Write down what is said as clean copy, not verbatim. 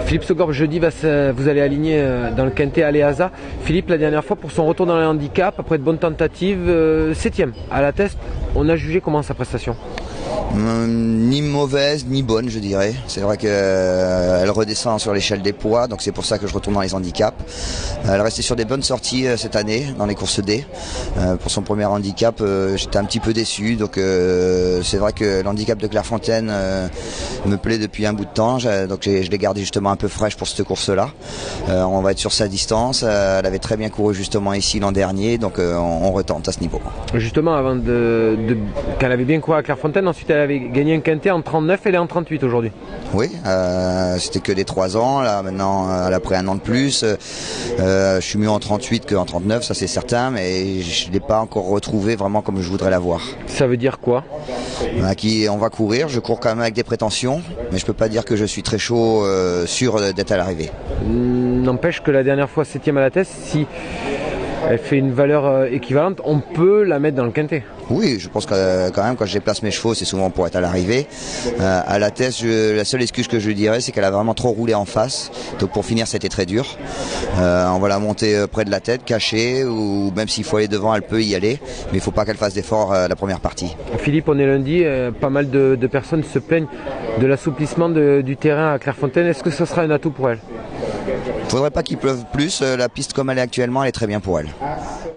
Philippe Segorbe, jeudi, vous allez aligner dans le quintet Aléaza. Philippe, la dernière fois, pour son retour dans le handicap, après de bonnes tentatives, 7e à la test, on a jugé comment sa prestation? Ni mauvaise ni bonne, je dirais. C'est vrai qu'elle redescend sur l'échelle des poids, donc c'est pour ça que je retourne dans les handicaps. Elle restait sur des bonnes sorties cette année dans les courses D. Pour son premier handicap, j'étais un petit peu déçu, donc c'est vrai que l'handicap de Clairefontaine me plaît depuis un bout de temps, donc je l'ai gardé justement un peu fraîche pour cette course-là. On va être sur sa distance. Elle avait très bien couru justement ici l'an dernier, donc on retente à ce niveau. Justement, avant qu'elle avait bien couru à Clairefontaine, ensuite elle avait gagné un quintet en 39, elle est en 38 aujourd'hui. Oui, c'était que des 3 ans, là maintenant elle a pris un an de plus. Je suis mieux en 38 qu'en 39, ça c'est certain, mais je ne l'ai pas encore retrouvé vraiment comme je voudrais la voir. Ça veut dire quoi? On va courir, je cours quand même avec des prétentions, mais je peux pas dire que je suis très chaud, sûr d'être à l'arrivée. N'empêche que la dernière fois 7e à la test, si elle fait une valeur équivalente, on peut la mettre dans le quintet. Oui, je pense que quand même quand je déplace mes chevaux, c'est souvent pour être à l'arrivée. À la test, la seule excuse que je lui dirais, c'est qu'elle a vraiment trop roulé en face. Donc pour finir, c'était très dur. On va la monter près de la tête, cachée, ou même s'il faut aller devant, elle peut y aller. Mais il ne faut pas qu'elle fasse d'efforts la première partie. Philippe, on est lundi, pas mal de personnes se plaignent de l'assouplissement du terrain à Clairefontaine. Est-ce que ce sera un atout pour elle? Il ne faudrait pas qu'il pleuve plus. La piste comme elle est actuellement, elle est très bien pour elle.